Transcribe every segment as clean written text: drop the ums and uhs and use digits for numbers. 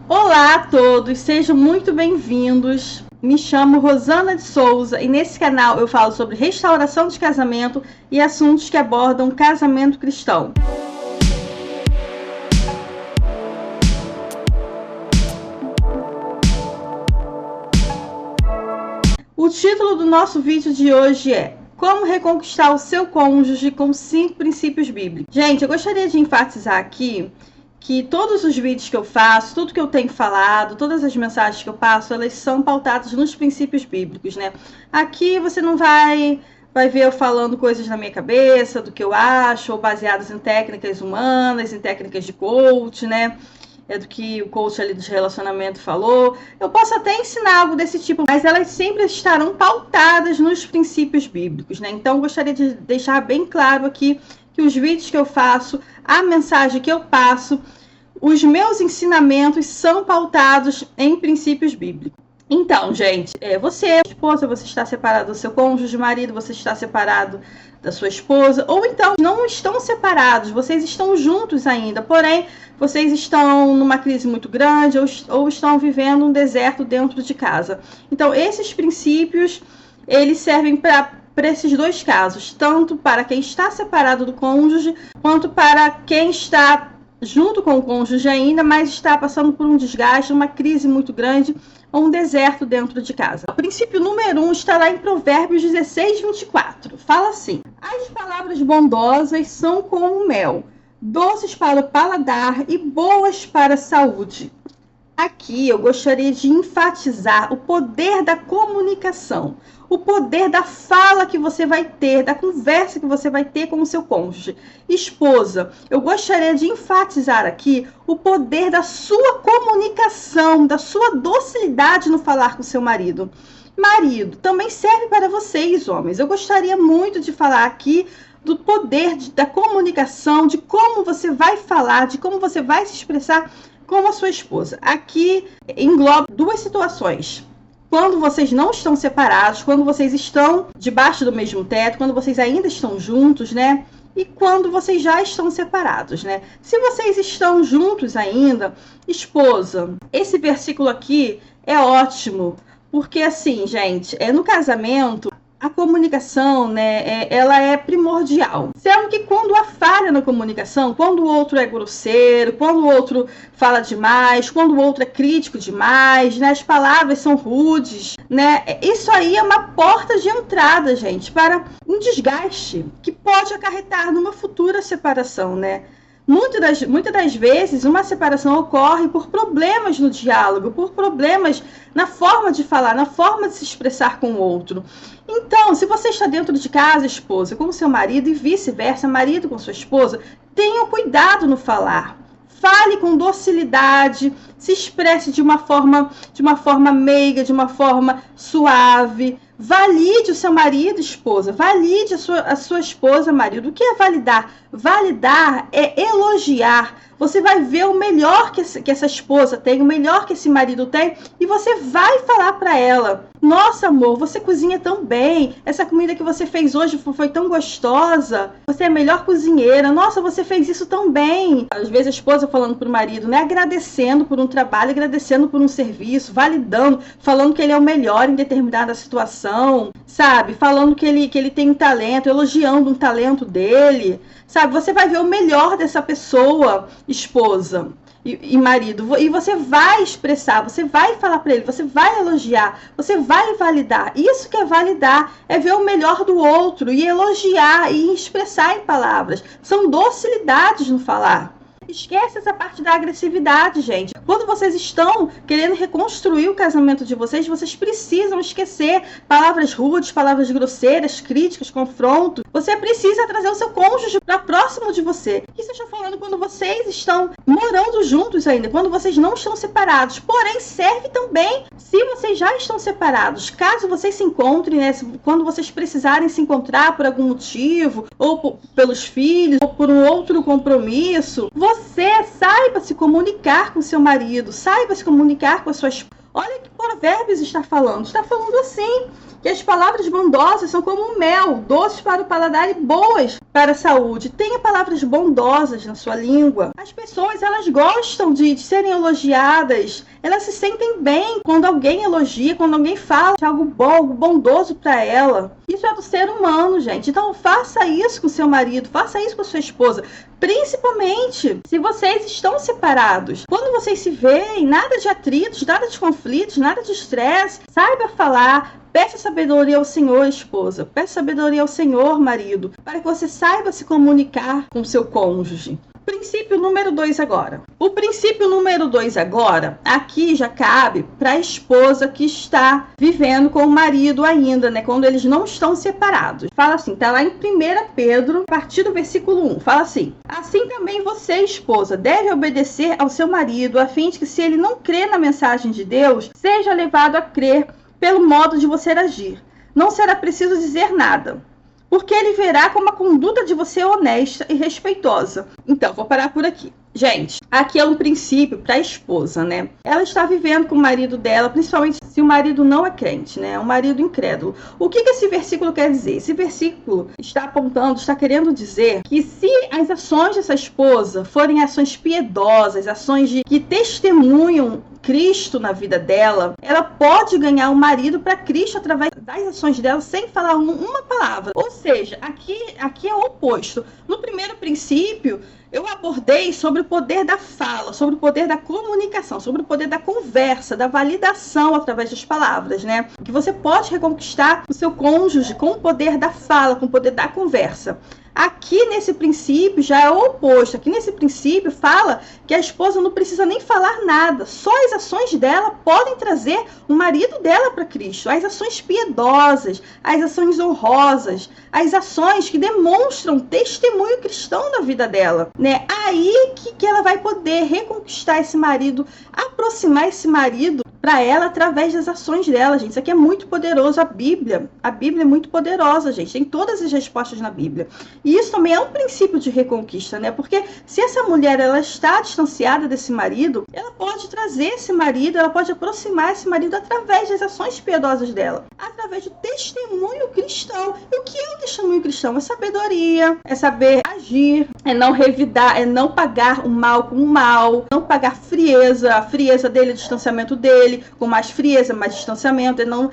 Olá a todos, sejam muito bem-vindos. Me chamo Rosana de Souza e nesse canal eu falo sobre restauração de casamento e assuntos que abordam casamento cristão. O título do nosso vídeo de hoje é Como reconquistar o seu cônjuge com 5 princípios bíblicos. Gente, eu gostaria de enfatizar aqui que todos os vídeos que eu faço, tudo que eu tenho falado, todas as mensagens que eu passo, elas são pautadas nos princípios bíblicos, né? Aqui você não vai ver eu falando coisas na minha cabeça, do que eu acho, ou baseadas em técnicas humanas, em técnicas de coach, né? É do que o coach ali de relacionamento falou. Eu posso até ensinar algo desse tipo, mas elas sempre estarão pautadas nos princípios bíblicos, né? Então, eu gostaria de deixar bem claro aqui que os vídeos que eu faço, a mensagem que eu passo, os meus ensinamentos são pautados em princípios bíblicos. Então, gente, você, esposa, você está separado do seu cônjuge, marido, você está separado da sua esposa, ou então não estão separados, vocês estão juntos ainda, porém, vocês estão numa crise muito grande ou estão vivendo um deserto dentro de casa. Então, esses princípios, eles servem para esses dois casos, tanto para quem está separado do cônjuge, quanto para quem está junto com o cônjuge ainda, mas está passando por um desgaste, uma crise muito grande, ou um deserto dentro de casa. O princípio número 1 está lá em Provérbios 16, 24. Fala assim: as palavras bondosas são como mel, doces para o paladar e boas para a saúde. Aqui eu gostaria de enfatizar o poder da comunicação, o poder da fala que você vai ter, da conversa que você vai ter com o seu cônjuge. Esposa, eu gostaria de enfatizar aqui o poder da sua comunicação, da sua docilidade no falar com o seu marido. Marido, também serve para vocês, homens. Eu gostaria muito de falar aqui do poder da comunicação, de como você vai falar, de como você vai se expressar com a sua esposa. Aqui engloba duas situações. Quando vocês não estão separados, quando vocês estão debaixo do mesmo teto, quando vocês ainda estão juntos, né? E quando vocês já estão separados, né? Se vocês estão juntos ainda, esposa, esse versículo aqui é ótimo, porque assim, gente, no casamento, a comunicação, né, ela é primordial. Sendo que quando há falha na comunicação, quando o outro é grosseiro, quando o outro fala demais, quando o outro é crítico demais, né, as palavras são rudes, né, isso aí é uma porta de entrada, gente, para um desgaste que pode acarretar numa futura separação, né? Muitas das vezes, uma separação ocorre por problemas no diálogo, por problemas na forma de falar, na forma de se expressar com o outro. Então, se você está dentro de casa, esposa, com o seu marido e vice-versa, marido com sua esposa, tenha cuidado no falar. Fale com docilidade, se expresse de uma forma meiga, de uma forma suave. Valide o seu marido, esposa. Valide a sua esposa, marido. O que é validar? Validar é elogiar. Você vai ver o melhor que essa esposa tem, o melhor que esse marido tem, e você vai falar para ela: nossa, amor, você cozinha tão bem. Essa comida que você fez hoje foi tão gostosa. Você é a melhor cozinheira. Nossa, você fez isso tão bem. Às vezes a esposa falando para o marido, né? Agradecendo por um trabalho, agradecendo por um serviço, validando, falando que ele é o melhor em determinada situação, sabe? Falando que ele tem um talento, elogiando um talento dele, sabe? Você vai ver o melhor dessa pessoa, esposa e marido, e você vai expressar, você vai falar para ele, você vai elogiar, você vai validar. Isso que é validar, é ver o melhor do outro e elogiar e expressar em palavras. São docilidades no falar. Esquece essa parte da agressividade, gente. Quando vocês estão querendo reconstruir o casamento de vocês precisam esquecer palavras rudes, palavras grosseiras, críticas, confronto. Você precisa trazer o seu cônjuge para próximo de você. Isso eu estou falando quando vocês estão morando juntos ainda, quando vocês não estão separados. Porém, serve também se vocês já estão separados. Caso vocês se encontrem, né, quando vocês precisarem se encontrar por algum motivo, ou pelos filhos, ou por um outro compromisso, você saiba se comunicar com seu marido, saiba se comunicar com a sua esposa. Olha que Provérbios está falando assim, que as palavras bondosas são como um mel, doces para o paladar e boas para a saúde. Tenha palavras bondosas na sua língua. As pessoas, elas gostam de serem elogiadas. Elas se sentem bem quando alguém elogia, quando alguém fala de algo bom, algo bondoso para ela. Isso é do ser humano, gente. Então faça isso com seu marido, faça isso com sua esposa. Principalmente se vocês estão separados. Quando vocês se veem, nada de atritos, nada de conflitos, nada de estresse. Saiba falar. Peça sabedoria ao Senhor, esposa. Peça sabedoria ao Senhor, marido, para que você saiba se comunicar com seu cônjuge. Princípio número 2 agora. O princípio número 2 agora, aqui já cabe para a esposa que está vivendo com o marido ainda, né? Quando eles não estão separados. Fala assim, tá lá em 1 Pedro, a partir do versículo 1. Fala assim: assim também você, esposa, deve obedecer ao seu marido, a fim de que, se ele não crê na mensagem de Deus, seja levado a crer pelo modo de você agir. Não será preciso dizer nada, porque ele verá como a conduta de você é honesta e respeitosa. Então, vou parar por aqui. Gente, aqui é um princípio para a esposa, né? Ela está vivendo com o marido dela, principalmente se o marido não é crente, né? É um marido incrédulo. O que esse versículo quer dizer? Esse versículo está apontando, está querendo dizer que, se as ações dessa esposa forem ações piedosas, ações que testemunham Cristo na vida dela, ela pode ganhar o marido para Cristo através das ações dela, sem falar uma palavra. Ou seja, aqui é o oposto. No primeiro princípio, eu abordei sobre o poder da fala, sobre o poder da comunicação, sobre o poder da conversa, da validação através das palavras, né? Que você pode reconquistar o seu cônjuge com o poder da fala, com o poder da conversa. Aqui nesse princípio já é o oposto. Aqui nesse princípio fala que a esposa não precisa nem falar nada. Só as ações dela podem trazer o marido dela para Cristo. As ações piedosas, as ações honrosas, as ações que demonstram testemunho cristão na vida dela, né? Aí que ela vai poder reconquistar esse marido, aproximar esse marido para ela através das ações dela, gente. Isso aqui é muito poderoso. A Bíblia é muito poderosa, gente. Tem todas as respostas na Bíblia. E isso também é um princípio de reconquista, né? Porque se essa mulher, ela está distanciada desse marido, ela pode trazer esse marido, ela pode aproximar esse marido através das ações piedosas dela, através do testemunho cristão. E o que é o testemunho cristão? É sabedoria, é saber agir, é não revidar, é não pagar o mal com o mal, não pagar frieza, a frieza dele, o distanciamento dele, com mais frieza, mais distanciamento, é não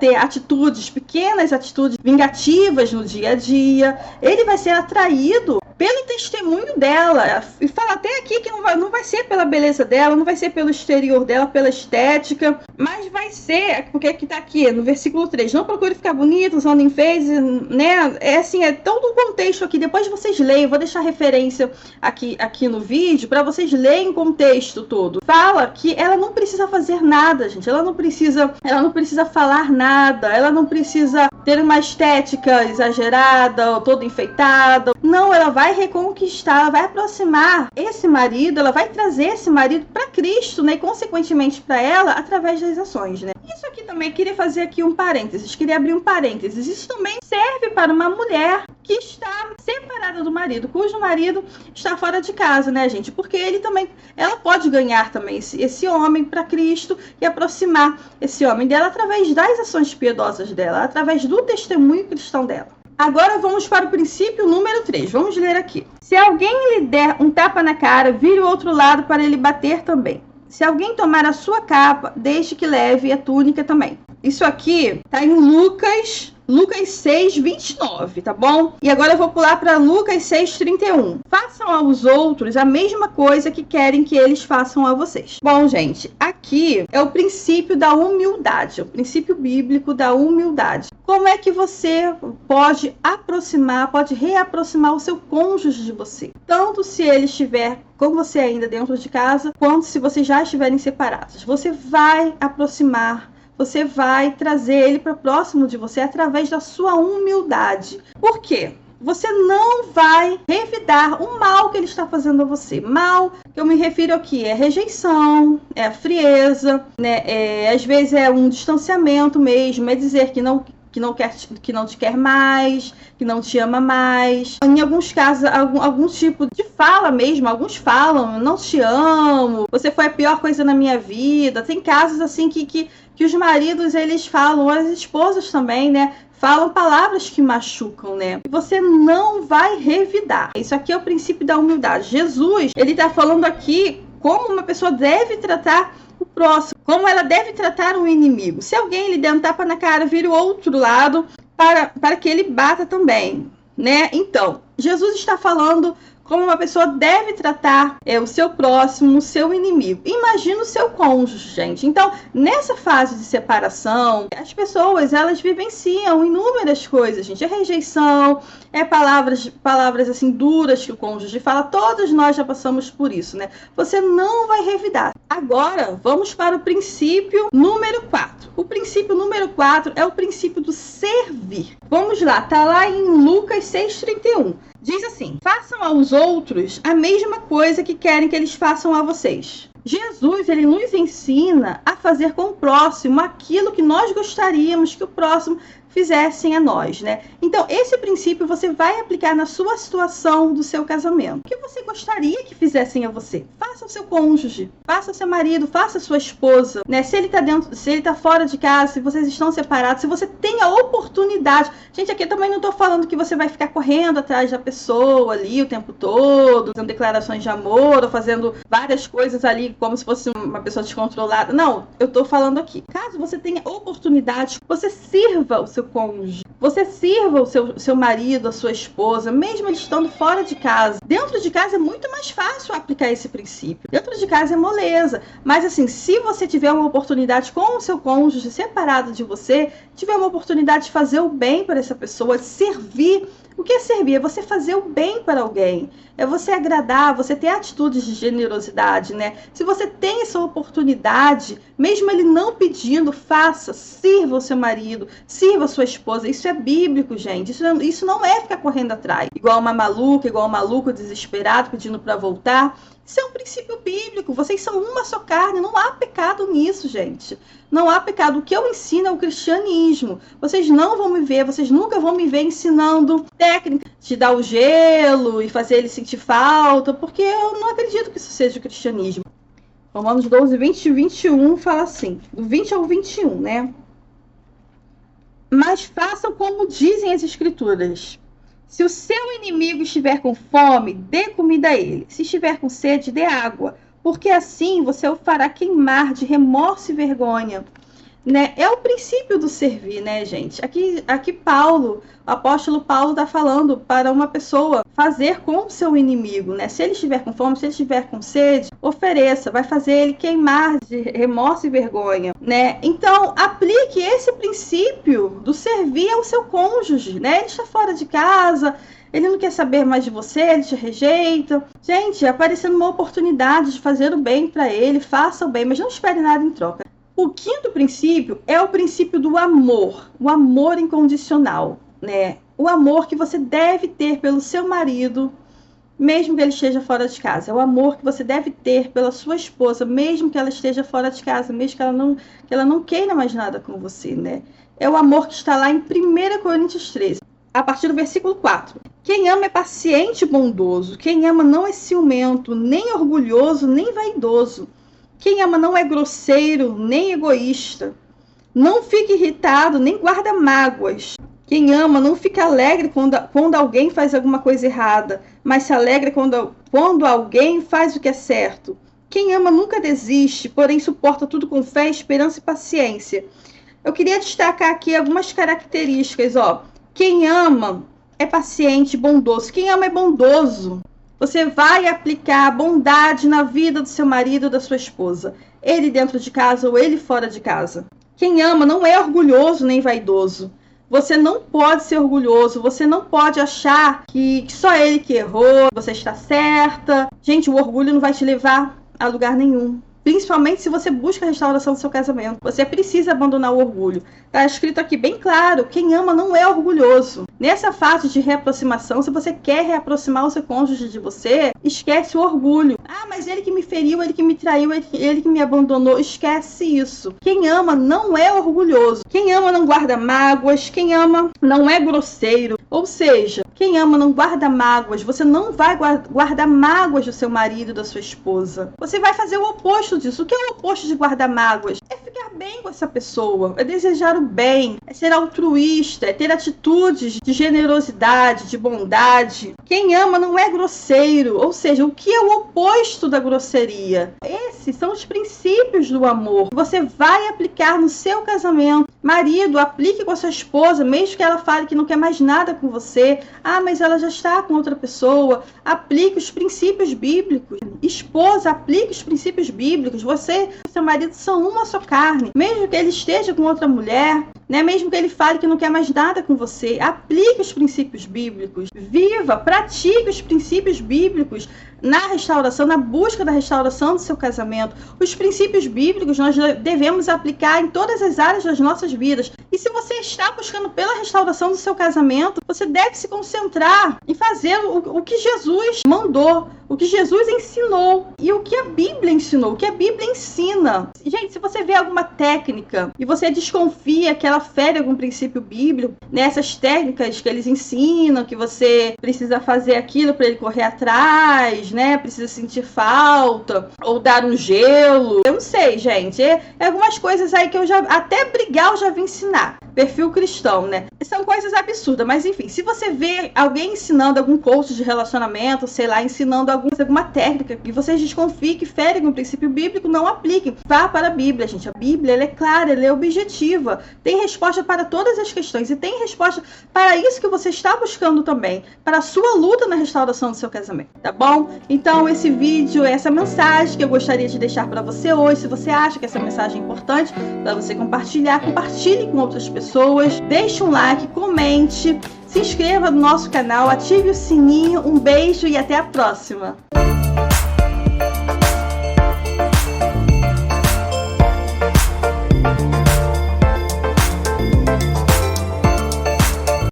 ter atitudes, pequenas atitudes vingativas no dia a dia. Ele vai ser atraído pelo testemunho dela. E fala até aqui que não vai ser pela beleza dela, não vai ser pelo exterior dela, pela estética, mas vai ser, porque aqui tá aqui, no versículo 3, não procure ficar bonito, usando enfeites, né? É assim, é todo o contexto aqui. Depois vocês leem, eu vou deixar referência aqui no vídeo, para vocês lerem o contexto todo. Fala que ela não precisa fazer nada, gente. Ela não precisa falar nada, ela não precisa ter uma estética exagerada, toda enfeitada. Não, ela vai reconquistar, ela vai aproximar esse marido, ela vai trazer esse marido para Cristo, né? E consequentemente para ela, através das ações, né? Isso aqui também, queria fazer aqui um parênteses, queria abrir um parênteses. Isso também serve para uma mulher que está separada do marido, cujo marido está fora de casa, né, gente? Porque ela pode ganhar também esse homem para Cristo e aproximar esse homem dela através das ações piedosas dela, através do testemunho cristão dela. Agora vamos para o princípio número 3. Vamos ler aqui. Se alguém lhe der um tapa na cara, vire o outro lado para ele bater também. Se alguém tomar a sua capa, deixe que leve a túnica também. Isso aqui está em Lucas 6, 29, tá bom? E agora eu vou pular para Lucas 6, 31. Façam aos outros a mesma coisa que querem que eles façam a vocês. Bom, gente, aqui é o princípio da humildade, o princípio bíblico da humildade. Como é que você pode reaproximar o seu cônjuge de você? Tanto se ele estiver com você ainda dentro de casa, quanto se vocês já estiverem separados. Você vai aproximar, você vai trazer ele para próximo de você através da sua humildade. Por quê? Você não vai revidar o mal que ele está fazendo a você. Mal, que eu me refiro aqui, é rejeição, é a frieza, né? Às vezes é um distanciamento mesmo, é dizer que que não te quer mais, que não te ama mais. Em alguns casos, algum tipo de fala mesmo, alguns falam, não te amo, você foi a pior coisa na minha vida. Tem casos assim que os maridos, eles falam, as esposas também, né? Falam palavras que machucam, né? E você não vai revidar. Isso aqui é o princípio da humildade. Jesus, ele tá falando aqui como uma pessoa deve tratar o próximo, como ela deve tratar o inimigo. Se alguém lhe der um tapa na cara, vira o outro lado para que ele bata também, né? Então, Jesus está falando como uma pessoa deve tratar o seu próximo, o seu inimigo. Imagina o seu cônjuge, gente. Então, nessa fase de separação, as pessoas, elas vivenciam inúmeras coisas, gente. É rejeição, palavras assim duras que o cônjuge fala. Todos nós já passamos por isso, né? Você não vai revidar. Agora, vamos para o princípio número 4. O princípio número 4 é o princípio do servir. Vamos lá, tá lá em Lucas 6,31. Diz assim: façam aos outros a mesma coisa que querem que eles façam a vocês. Jesus, ele nos ensina a fazer com o próximo aquilo que nós gostaríamos que o próximo fizessem a nós, né? Então, esse princípio você vai aplicar na sua situação do seu casamento. O que você gostaria que fizessem a você? Faça o seu cônjuge, faça o seu marido, faça a sua esposa, né? Se ele tá fora de casa, se vocês estão separados, se você tem a oportunidade. Gente, aqui eu também não tô falando que você vai ficar correndo atrás da pessoa ali o tempo todo, fazendo declarações de amor, ou fazendo várias coisas ali como se fosse uma pessoa descontrolada. Não, eu tô falando aqui. Caso você tenha oportunidade, você sirva o seu cônjuge, você sirva o seu marido, a sua esposa, mesmo eles estando fora de casa. Dentro de casa é muito mais fácil aplicar esse princípio. Dentro de casa é moleza. Mas assim, se você tiver uma oportunidade com o seu cônjuge separado de você, tiver uma oportunidade de fazer o bem para essa pessoa, servir. O que é servir? É você fazer o bem para alguém. É você agradar, você ter atitudes de generosidade, né? Se você tem essa oportunidade, mesmo ele não pedindo, faça, sirva o seu marido, sirva a sua esposa. Isso é bíblico, gente. Isso não é ficar correndo atrás. Igual uma maluca, igual um maluco desesperado pedindo para voltar. Isso é um princípio bíblico. Vocês são uma só carne. Não há pecado nisso, gente. Não há pecado. O que eu ensino é o cristianismo. Vocês não vão me ver, vocês nunca vão me ver ensinando técnica de dar o gelo e fazer ele sentir falta, porque eu não acredito que isso seja o cristianismo. Romanos 12, 20 e 21 fala assim, do 20 ao 21, né? Mas façam como dizem as escrituras. Se o seu inimigo estiver com fome, dê comida a ele. Se estiver com sede, dê água. Porque assim você o fará queimar de remorso e vergonha. Né? É o princípio do servir, né, gente? Aqui Paulo, o apóstolo Paulo está falando para uma pessoa fazer com o seu inimigo, né? Se ele estiver com fome, se ele estiver com sede, ofereça, vai fazer ele queimar de remorso e vergonha, né? Então, aplique esse princípio do servir ao seu cônjuge, né? Ele está fora de casa, ele não quer saber mais de você, ele te rejeita. Gente, aparecendo uma oportunidade de fazer o bem para ele, faça o bem, mas não espere nada em troca. O quinto princípio é o princípio do amor, o amor incondicional, né? O amor que você deve ter pelo seu marido, mesmo que ele esteja fora de casa. É o amor que você deve ter pela sua esposa, mesmo que ela esteja fora de casa, mesmo que ela não queira mais nada com você, né? É o amor que está lá em 1 Coríntios 13, a partir do versículo 4. Quem ama é paciente e bondoso. Quem ama não é ciumento, nem orgulhoso, nem vaidoso. Quem ama não é grosseiro, nem egoísta. Não fica irritado, nem guarda mágoas. Quem ama não fica alegre quando alguém faz alguma coisa errada, mas se alegra quando alguém faz o que é certo. Quem ama nunca desiste, porém suporta tudo com fé, esperança e paciência. Eu queria destacar aqui algumas características, ó. Quem ama é paciente, bondoso. Quem ama é bondoso. Você vai aplicar a bondade na vida do seu marido ou da sua esposa, ele dentro de casa ou ele fora de casa. Quem ama não é orgulhoso nem vaidoso. Você não pode ser orgulhoso, você não pode achar que só ele que errou, você está certa. Gente, o orgulho não vai te levar a lugar nenhum. Principalmente se você busca a restauração do seu casamento. Você precisa abandonar o orgulho. Tá escrito aqui bem claro, quem ama não é orgulhoso. Nessa fase de reaproximação, se você quer reaproximar o seu cônjuge de você, esquece o orgulho. Ah, mas ele que me feriu, ele que me traiu, ele que me abandonou. Esquece isso. Quem ama não é orgulhoso. Quem ama não guarda mágoas. Quem ama não é grosseiro. Ou seja, quem ama não guarda mágoas. Você não vai guardar mágoas do seu marido, da sua esposa. Você vai fazer o oposto disso. O que é o oposto de guardar mágoas? É ficar bem com essa pessoa. É desejar o bem. É ser altruísta. É ter atitudes de generosidade, de bondade. Quem ama não é grosseiro. Ou seja, o que é o oposto da grosseria? Esses são os princípios do amor que você vai aplicar no seu casamento. Marido, aplique com a sua esposa, mesmo que ela fale que não quer mais nada com você. Ah, mas ela já está com outra pessoa. Aplique os princípios bíblicos. Esposa, aplique os princípios bíblicos. Você e seu marido são uma só carne. Mesmo que ele esteja com outra mulher, né? Mesmo que ele fale que não quer mais nada com você, aplique os princípios bíblicos. Viva, pratique os princípios bíblicos na restauração, na busca da restauração do seu casamento. Os princípios bíblicos nós devemos aplicar em todas as áreas das nossas vidas. E se você está buscando pela restauração do seu casamento, você deve se concentrar em fazer o que Jesus mandou, o que Jesus ensinou e o que a Bíblia ensinou, o que a Bíblia ensina. Gente, se você vê alguma técnica e você desconfia que ela fere algum princípio bíblico, nessas técnicas que eles ensinam, que você precisa fazer aquilo para ele correr atrás, né? Precisa sentir falta ou dar um gelo. Eu não sei, gente. É algumas coisas aí que eu já até brigar eu já vi ensinar. Perfil cristão, né? São coisas absurdas, mas enfim, se você vê alguém ensinando algum coach de relacionamento, sei lá, ensinando alguma técnica que vocês desconfiem que fere algum princípio bíblico, não apliquem. Vá para a Bíblia, gente. A Bíblia, ela é clara, ela é objetiva. Tem resposta para todas as questões e tem resposta para isso que você está buscando também, para a sua luta na restauração do seu casamento, tá bom? Então, esse vídeo, essa mensagem que eu gostaria de deixar para você hoje, se você acha que essa mensagem é importante para você compartilhar, compartilhe com outras pessoas, deixe um like, comente, se inscreva no nosso canal, ative o sininho, um beijo e até a próxima!